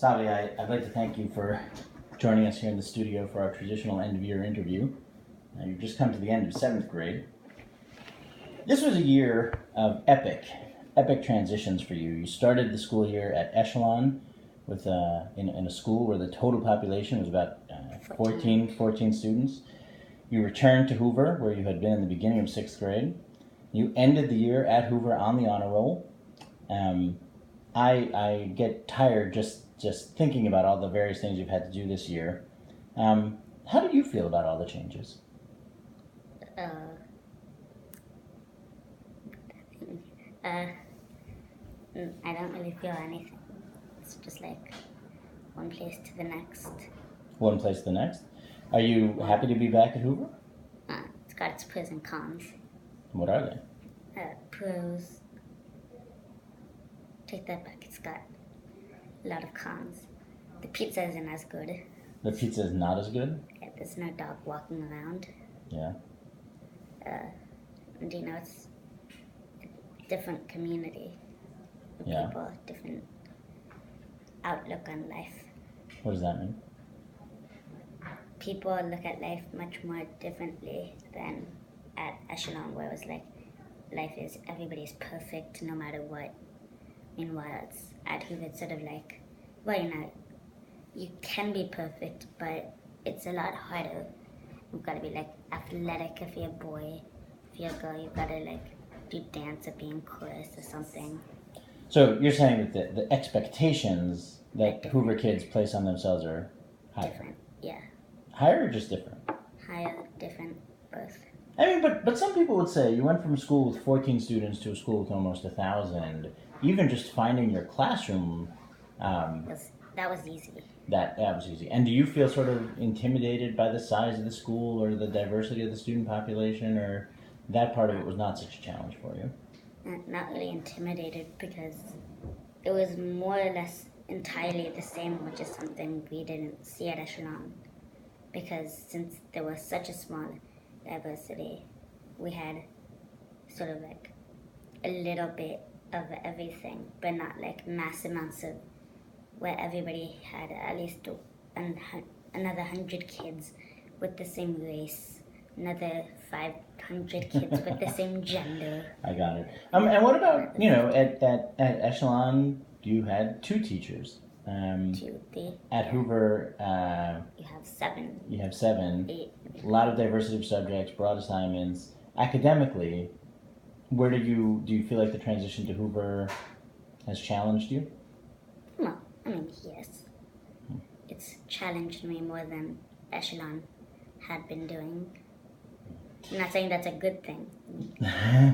Savi, I'd like to thank you for joining us here in the studio for our traditional end-of-year interview. You've just come to the end of 7th grade. This was a year of epic transitions for you. You started the school year at Echelon with in a school where the total population was about 14 students. You returned to Hoover, where you had been in the beginning of 6th grade. You ended the year at Hoover on the honor roll. I get tired just thinking about all the various things you've had to do this year. How do you feel about all the changes? I don't really feel anything. It's just like one place to the next. One place to the next? Are you happy to be back at Hoover? It's got its pros and cons. What are they? Pros. Take that back. It's got a lot of cons. The pizza isn't as good. The pizza is not as good? Yeah, there's no dog walking around. Yeah. And it's a different community. Yeah. People, different outlook on life. What does that mean? People look at life much more differently than at Echelon, where it was like life is everybody's perfect no matter what. Meanwhile, it's at Hoover, it's sort of like, well, you can be perfect, but it's a lot harder. You've got to be like athletic if you're a boy. If you're a girl, you've got to like do dance or be in chorus or something. So you're saying that the expectations that Hoover kids place on themselves are higher? Different, yeah. Higher or just different? Higher, different, both. I mean, but some people would say you went from a school with 14 students to a school with almost 1,000. Even just finding your classroom, that was easy. That was easy. And do you feel sort of intimidated by the size of the school or the diversity of the student population, or that part of it was not such a challenge for you? Not really intimidated, because it was more or less entirely the same, which is something we didn't see at Echelon. Because since there was such a small diversity, we had sort of like a little bit of everything, but not like mass amounts of, where everybody had at least another 100 kids with the same race, another 500 kids with the same gender. I got it. And what about, at Echelon, you had 2 teachers. 2, 3. At Hoover, you have 7. You have 7. 8. A lot of diversity of subjects, broad assignments. Academically, where do you feel like the transition to Hoover has challenged you? Well, yes. It's challenged me more than Echelon had been doing. I'm not saying that's a good thing.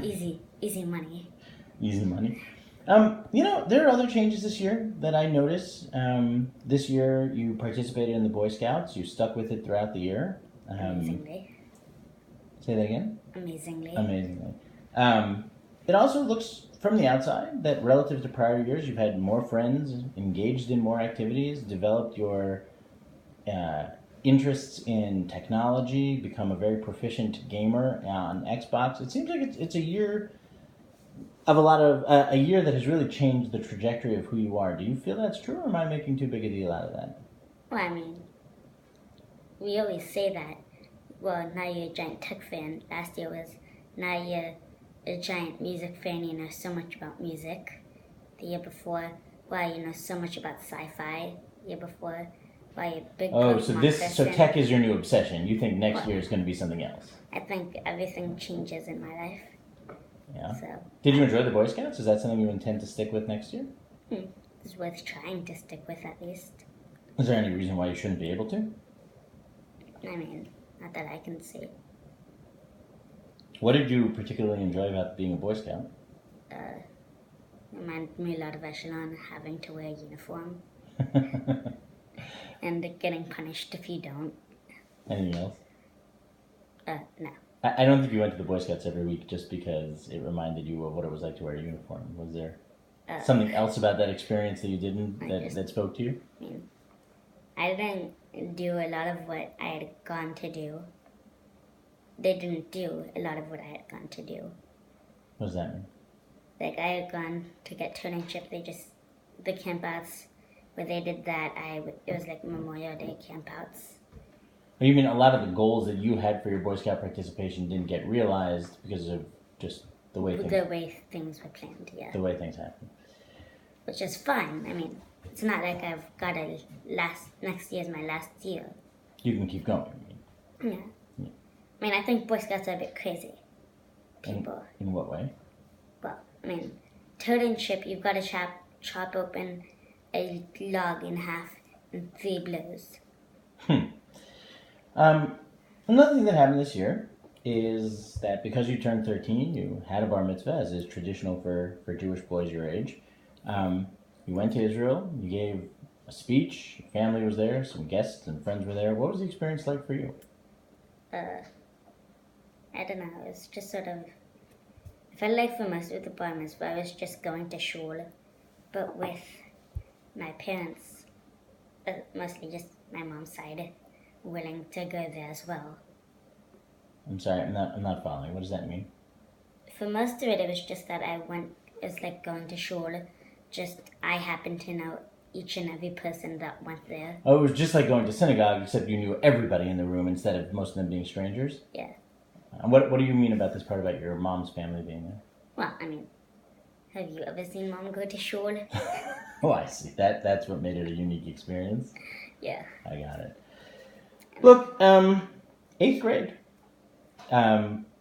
Easy money. Easy money. There are other changes this year that I notice. This year you participated in the Boy Scouts. You stuck with it throughout the year. Amazingly. Say that again? Amazingly. It also looks from the outside that relative to prior years, you've had more friends, engaged in more activities, developed your interests in technology, become a very proficient gamer on Xbox. It seems like it's a year of a year that has really changed the trajectory of who you are. Do you feel that's true, or am I making too big a deal out of that? Well, we always say that. Well, now you're a giant tech fan. Last year was, now you're a giant music fan, you know so much about music. The year before, well, you know so much about sci-fi. The year before, well, you're a big Pokemon so tech is your new obsession. You think next year is going to be something else? I think everything changes in my life. Yeah. So. Did you enjoy the Boy Scouts? Is that something you intend to stick with next year? It's worth trying to stick with at least. Is there any reason why you shouldn't be able to? Not that I can see. What did you particularly enjoy about being a Boy Scout? It reminded me a lot of Echelon, having to wear a uniform. And getting punished if you don't. Anything else? No. I don't think you went to the Boy Scouts every week just because it reminded you of what it was like to wear a uniform. Was there something else about that experience that you didn't, that spoke to you? I didn't do a lot of what I had gone to do. They didn't do a lot of what I had gone to do. What does that mean? Like, I had gone to get turning chip. The campouts where they did that, it was like Memorial Day campouts. You mean a lot of the goals that you had for your Boy Scout participation didn't get realized because of just the way things were planned, yeah. The way things happen. Which is fine. I mean, it's not like I've got next year's my last year. You can keep going. Yeah. I mean, I think Boy Scouts are a bit crazy. People. In what way? Well, I mean, turtle ship, you've got to chop open a log in half in 3 blows. Another thing that happened this year is that because you turned 13, you had a bar mitzvah, as is traditional for Jewish boys your age. You went to Israel, you gave a speech, your family was there, some guests and friends were there. What was the experience like for you? I don't know, it was just sort of, I felt like for most of the bar mitzvah, I was just going to shul, but with my parents, mostly just my mom's side, willing to go there as well. I'm sorry, I'm not following. What does that mean? For most of it, it was just that it was like going to shul, just I happened to know each and every person that went there. Oh, it was just like going to synagogue, except you knew everybody in the room instead of most of them being strangers? Yeah. And what do you mean about this part about your mom's family being there? Well, I mean, have you ever seen mom go to shul? Oh, I see. That's what made it a unique experience? Yeah. I got it. Look, 8th grade.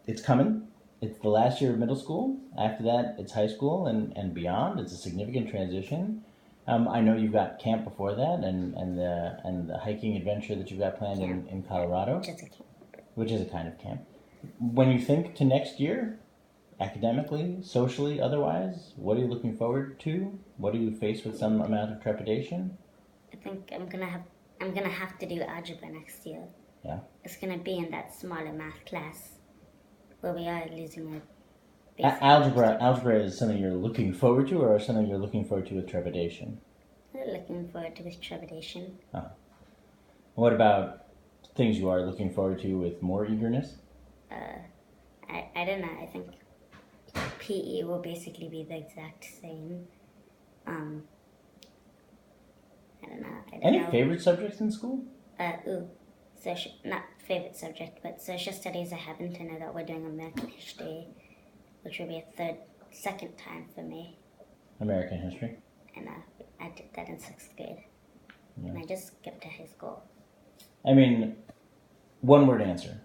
It's coming. It's the last year of middle school. After that, it's high school and beyond. It's a significant transition. I know you've got camp before that and the hiking adventure that you've got planned in Colorado. Which is a kind of camp. When you think to next year, academically, socially, otherwise, what are you looking forward to? What do you face with some amount of trepidation? I think I'm gonna have to do algebra next year. Yeah. It's gonna be in that smaller math class where we are losing Algebra is something you're looking forward to, or something you're looking forward to with trepidation? I'm looking forward to with trepidation. What about things you are looking forward to with more eagerness? I don't know. I think PE will basically be the exact same. I don't know. Any favorite subjects in school? Not favorite subject, but social studies. I happen to know that we're doing American history, which will be a second time for me. American history? And I did that in 6th grade. Yeah. And I just skipped to high school. I mean, one word answer.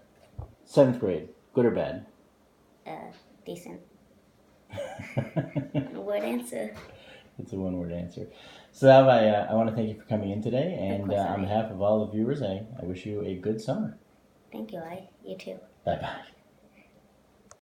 7th grade, good or bad? Decent. Word answer. It's a one-word answer. So, Sav, I want to thank you for coming in today, and on behalf of all the viewers, I wish you a good summer. Thank you. You too. Bye-bye.